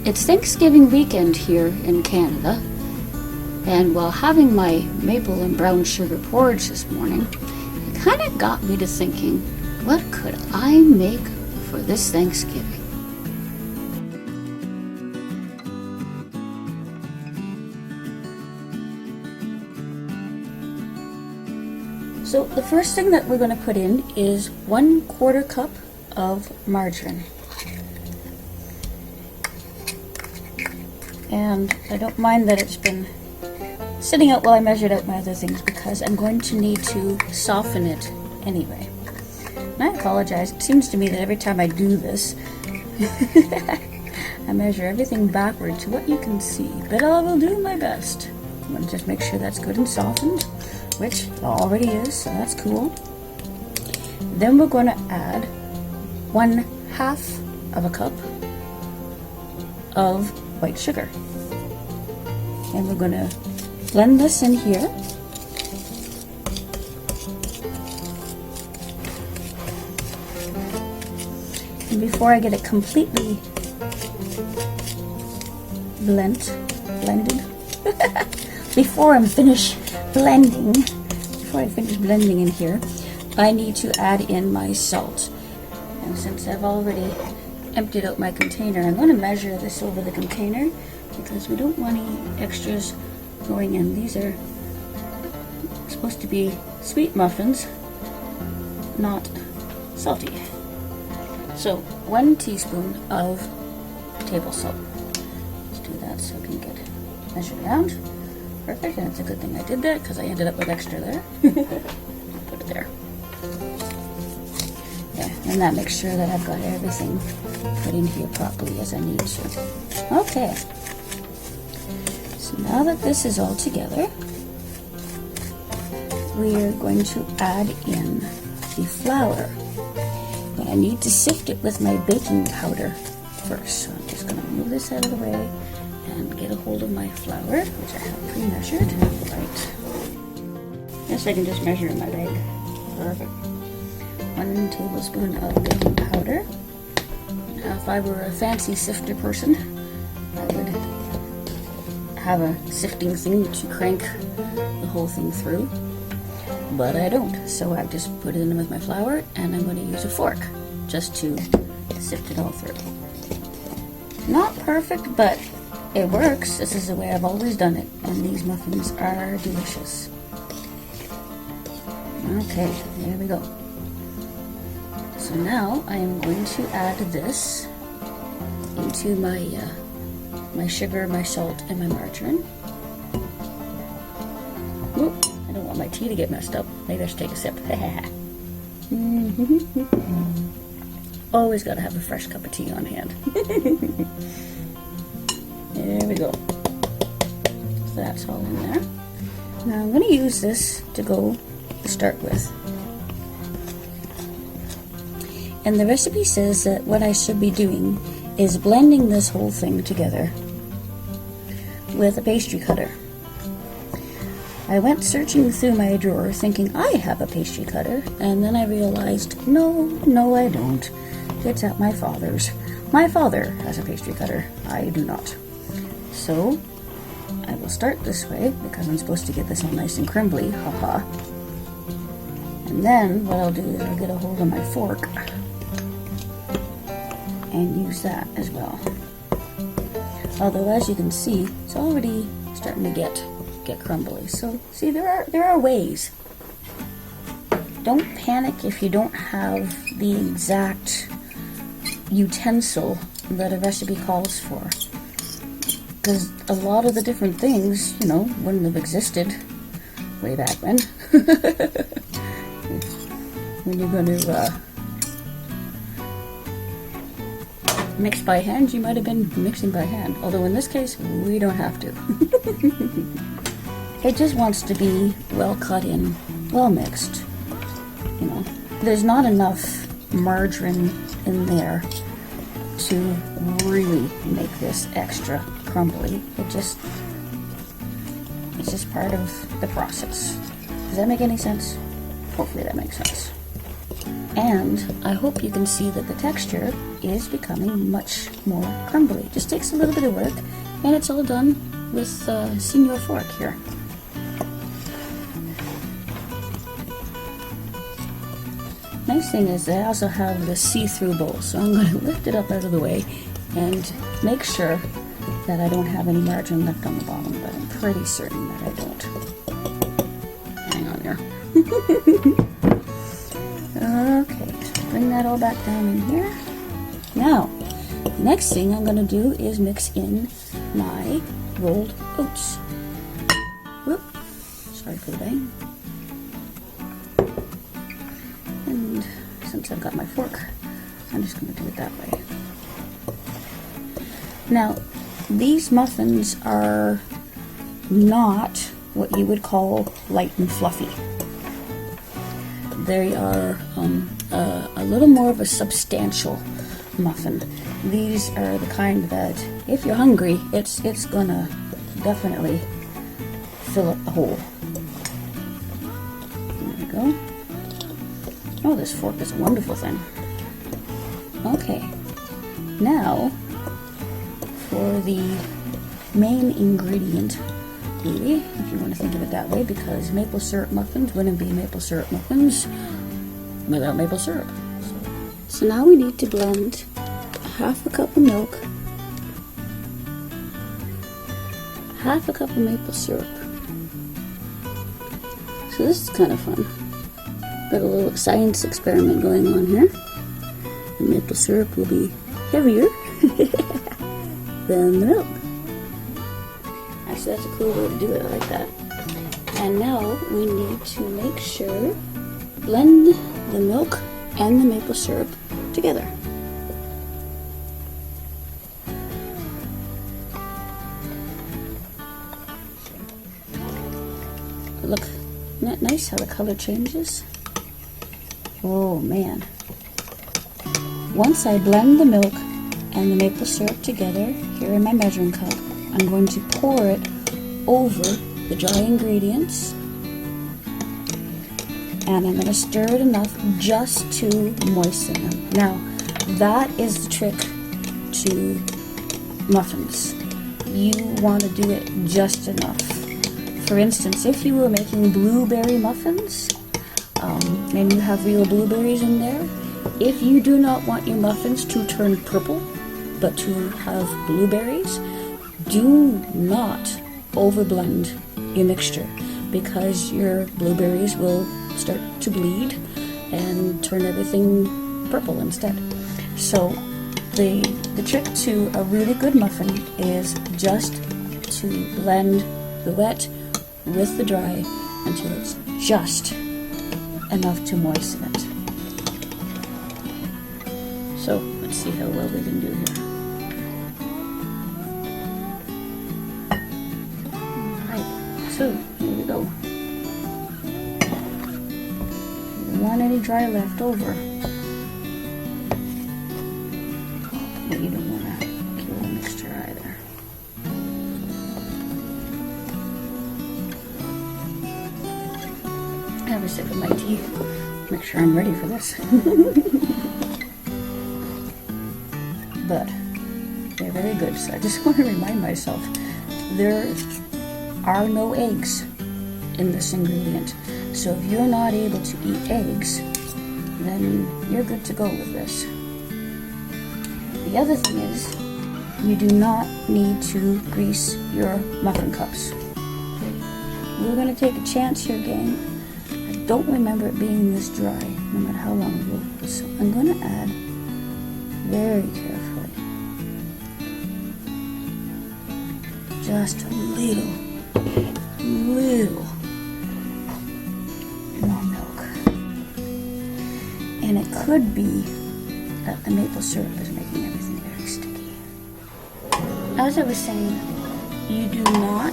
It's Thanksgiving weekend here in Canada, and while having my maple and brown sugar porridge this morning, it kind of got me to thinking, what could I make for this Thanksgiving? So the first thing that we're going to put in is 1/4 cup of margarine. And I don't mind that it's been sitting out while I measured out my other things because I'm going to need to soften it anyway. And I apologize, it seems to me that every time I do this, I measure everything backward to what you can see, but I will do my best. I'm going to just make sure that's good and softened, which it already is, so that's cool. Then we're going to add 1/2 of a cup of white sugar. And we're going to blend this in here. And before I get it completely blended, before I finish blending in here, I need to add in my salt. And since I've already emptied out my container, I'm going to measure this over the container because we don't want any extras going in. These are supposed to be sweet muffins, not salty. So 1 teaspoon of table salt. Let's do that so I can get measured around. Perfect, and it's a good thing I did that because I ended up with extra there. Put it there. Yeah, and that makes sure that I've got everything put in here properly as I need to. Okay. So now that this is all together, we are going to add in the flour. But I need to sift it with my baking powder first. So I'm just going to move this out of the way and get a hold of my flour, which I have pre-measured. Right. Yes, I can just measure in my bag. Perfect. 1 tablespoon of baking powder. Now, if I were a fancy sifter person, I would have a sifting thing to crank the whole thing through, but I don't. So I've just put it in with my flour, and I'm going to use a fork just to sift it all through. Not perfect, but it works. This is the way I've always done it, and these muffins are delicious. Okay, there we go. So now I am going to add this into my my sugar, my salt, and my margarine. Oop, I don't want my tea to get messed up. Maybe I should take a sip. Always got to have a fresh cup of tea on hand. There we go. So that's all in there. Now I'm going to use this to start with. And the recipe says that what I should be doing is blending this whole thing together with a pastry cutter. I went searching through my drawer thinking I have a pastry cutter, and then I realized, no, I don't. It's at my father's. My father has a pastry cutter. I do not. So I will start this way because I'm supposed to get this all nice and crumbly. Haha. And then what I'll do is I'll get a hold of my fork and use that as well. Although, as you can see, it's already starting to get crumbly. So see, there are ways. Don't panic if you don't have the exact utensil that a recipe calls for, because a lot of the different things, wouldn't have existed way back when. When you're going to mix by hand, you might have been mixing by hand. Although in this case, we don't have to. It just wants to be well cut in, well mixed. There's not enough margarine in there to really make this extra crumbly. It's just part of the process. Does that make any sense? Hopefully that makes sense. And I hope you can see that the texture is becoming much more crumbly. Just takes a little bit of work, and it's all done with a senior fork here. Nice thing is I also have the see-through bowl, so I'm going to lift it up out of the way and make sure that I don't have any margarine left on the bottom, but I'm pretty certain that I don't. Hang on here. Okay, so bring that all back down in here. Now, the next thing I'm going to do is mix in my rolled oats. Whoop, sorry for the bang. And since I've got my fork, I'm just going to do it that way. Now, these muffins are not what you would call light and fluffy. They are a little more of a substantial muffin. These are the kind that, if you're hungry, it's gonna definitely fill up the hole. There we go. Oh, this fork is a wonderful thing. Okay, now for the main ingredient, really, if you want to think of it that way, because maple syrup muffins wouldn't be maple syrup muffins without maple syrup. So now we need to blend half a cup of milk, half a cup of maple syrup. So this is kind of fun. Got a little science experiment going on here. The maple syrup will be heavier than the milk. Actually, that's a cool way to do it. I like that. And now we need to make sure, blend the milk and the maple syrup together. Look, isn't that nice how the color changes? Oh man. Once I blend the milk and the maple syrup together, here in my measuring cup, I'm going to pour it over the dry ingredients, and I'm going to stir it enough just to moisten them. Now, that is the trick to muffins. You want to do it just enough. For instance, if you were making blueberry muffins, and you have real blueberries in there, if you do not want your muffins to turn purple, but to have blueberries, do not overblend your mixture, because your blueberries will start to bleed and turn everything purple instead. So the trick to a really good muffin is just to blend the wet with the dry until it's just enough to moisten it. So let's see how well we can do here. Alright, so here we go. You don't want any dry left over. But you don't want to kill the mixture either. I have a sip of my tea. Make sure I'm ready for this. But they're very good, so I just want to remind myself there are no eggs in this ingredient. So if you're not able to eat eggs, then you're good to go with this. The other thing is, you do not need to grease your muffin cups. We're going to take a chance here, gang. I don't remember it being this dry, no matter how long ago it was. So I'm going to add very carefully just a little more milk. And it could be that the maple syrup is making everything very sticky. As I was saying, you do not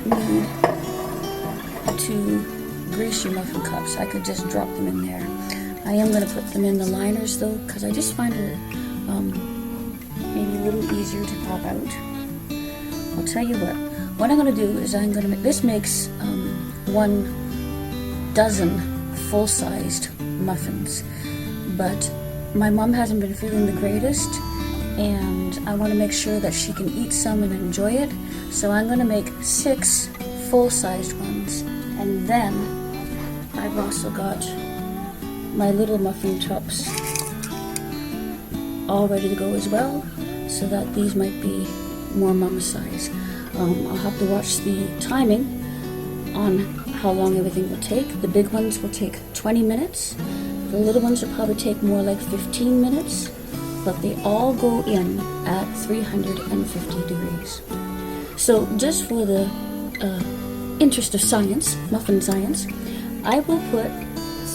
need to grease your muffin cups. I could just drop them in there. I am going to put them in the liners though, because I just find it maybe a little easier to pop out. I'll tell you what I'm going to do is I'm going to make, this makes 1 dozen full-sized muffins, but my mom hasn't been feeling the greatest, and I want to make sure that she can eat some and enjoy it. So I'm going to make 6 full-sized ones, and then I've also got my little muffin cups all ready to go as well, so that these might be more mama size. I'll have to watch the timing on how long everything will take. The big ones will take 20 minutes. The little ones will probably take more like 15 minutes, but they all go in at 350 degrees. So just for the interest of science, muffin science, I will put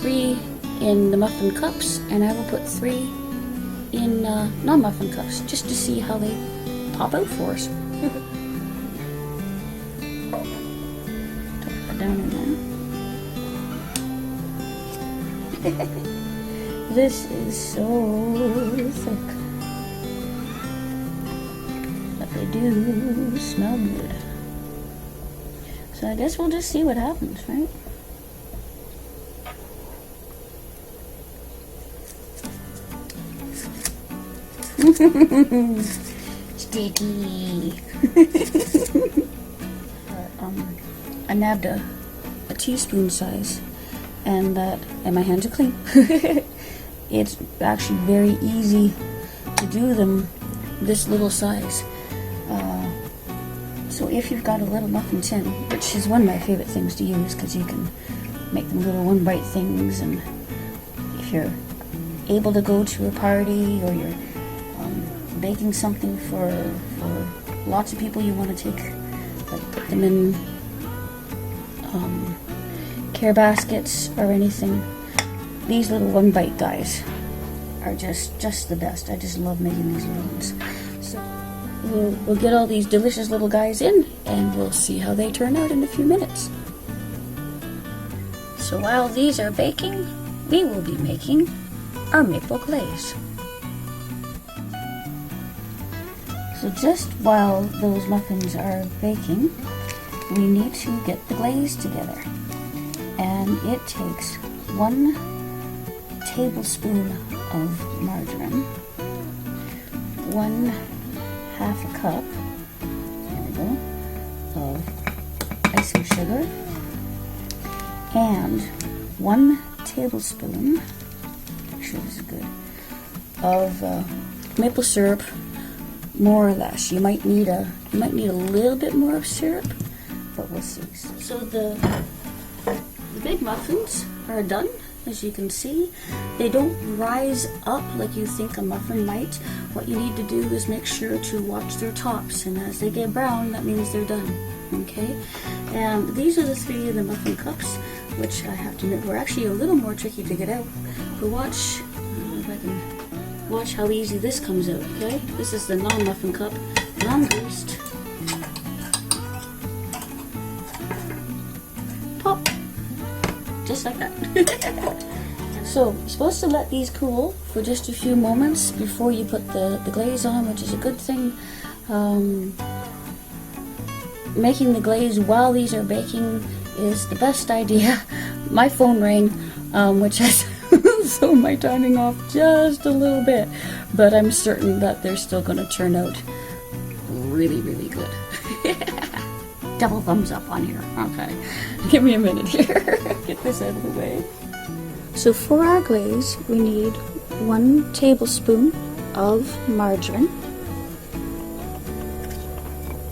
3 in the muffin cups, and I will put 3 in non-muffin cups, just to see how they pop out for us. Put that down in there. This is so thick, but they do smell good. So I guess we'll just see what happens, right? Sticky. I nabbed a teaspoon size, and my hands are clean. It's actually very easy to do them this little size. So if you've got a little muffin tin, which is one of my favorite things to use because you can make them little one bite things, and if you're able to go to a party or you're baking something for lots of people, you want to take, like, put them in care baskets or anything. These little one bite guys are just the best. I just love making these little ones. So we'll get all these delicious little guys in, and we'll see how they turn out in a few minutes. So while these are baking, we will be making our maple glaze. So just while those muffins are baking, we need to get the glaze together. And it takes 1 tablespoon of margarine, 1/2 cup, there we go, of icing sugar, and 1 tablespoon, make sure this is good, of maple syrup. More or less. You might need a little bit more of syrup, but we'll see. So the big muffins are done. As you can see, they don't rise up like you think a muffin might. What you need to do is make sure to watch their tops, and as they get brown, that means they're done. Okay? And these are the 3 in the muffin cups, which I have to admit were actually a little more tricky to get out. But watch, if I can watch how easy this comes out, okay? This is the non-muffin cup, non-greased. Pop! Just like that. So, you're supposed to let these cool for just a few moments before you put the glaze on, which is a good thing. Making the glaze while these are baking is the best idea. My phone rang, which has thrown my timing off just a little bit, but I'm certain that they're still going to turn out really, really good. Double thumbs up on here. Okay, give me a minute here. Get this out of the way. So for our glaze, we need 1 tablespoon of margarine,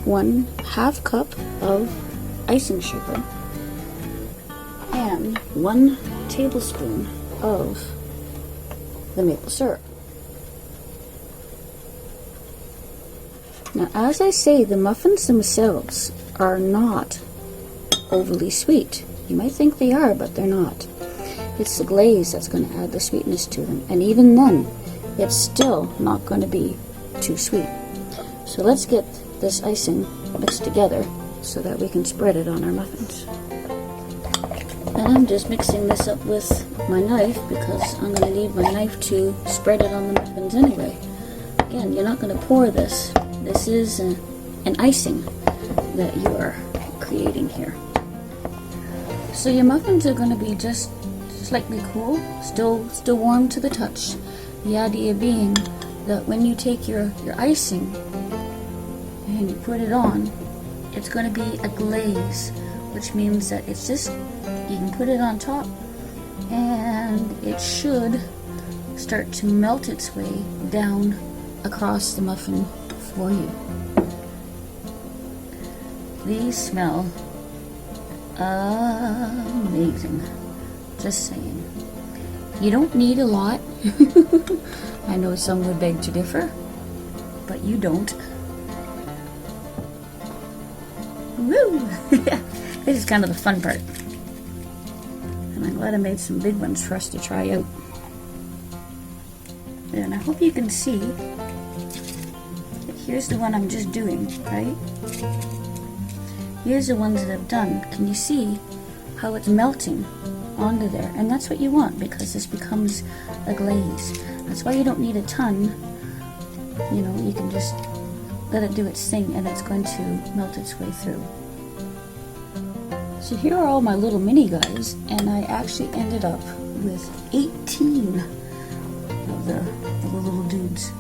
1/2 cup of icing sugar, and 1 tablespoon of the maple syrup. Now, as I say, the muffins themselves are not overly sweet. You might think they are, but they're not. It's the glaze that's going to add the sweetness to them, and even then, it's still not going to be too sweet. So let's get this icing mixed together so that we can spread it on our muffins. And I'm just mixing this up with my knife because I'm going to need my knife to spread it on the muffins anyway. Again, you're not going to pour this. This is an icing that you are creating here. So your muffins are going to be just slightly cool, still warm to the touch. The idea being that when you take your icing and you put it on, it's going to be a glaze, which means that it's just, you can put it on top and it should start to melt its way down across the muffin for you. These smell amazing. Just saying. You don't need a lot. I know some would beg to differ, but you don't. Woo! This is kind of the fun part. And I'm glad I made some big ones for us to try out. And I hope you can see. Here's the one I'm just doing, right? Here's the ones that I've done. Can you see how it's melting onto there? And that's what you want, because this becomes a glaze. That's why you don't need a ton. You know, you can just let it do its thing and it's going to melt its way through. So here are all my little mini guys, and I actually ended up with 18 of the little dudes.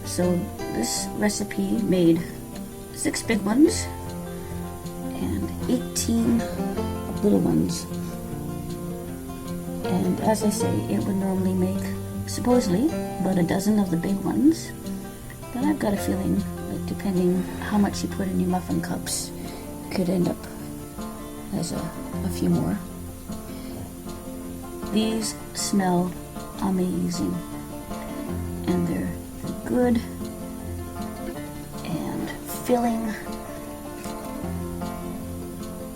So this recipe made 6 big ones and 18 little ones. And as I say, it would normally make, supposedly, about a dozen of the big ones. But I've got a feeling, like, depending how much you put in your muffin cups, it could end up as a few more. These smell amazing. And they're good and filling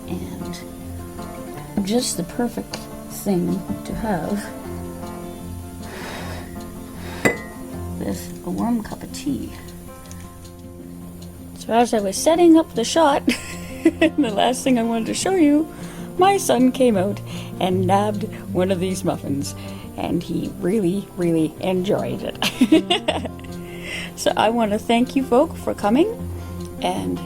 and just the perfect thing to have with a warm cup of tea. So as I was setting up the shot, the last thing I wanted to show you, my son came out and nabbed one of these muffins, and he really, really enjoyed it. So I want to thank you folk for coming and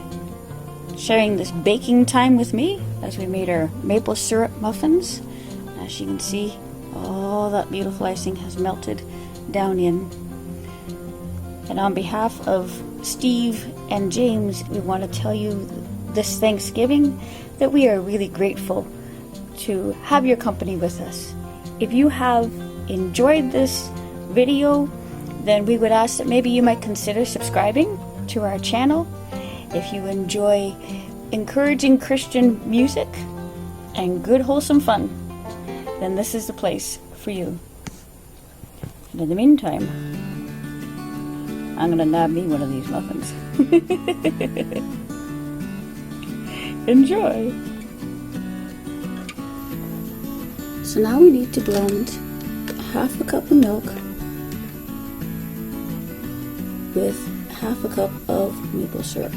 sharing this baking time with me as we made our maple syrup muffins. As you can see, all that beautiful icing has melted down in. And on behalf of Steve and James, we want to tell you this Thanksgiving that we are really grateful to have your company with us. If you have enjoyed this video, then we would ask that maybe you might consider subscribing to our channel. If you enjoy encouraging Christian music and good wholesome fun, then this is the place for you. And in the meantime, I'm gonna nab me one of these muffins. Enjoy! So now we need to blend half a cup of milk with half a cup of maple syrup.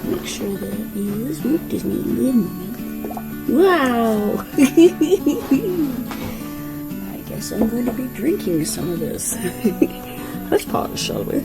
Make sure that you smoke this me a little moment. Wow! I guess I'm going to be drinking some of this. Let's pause, shall we?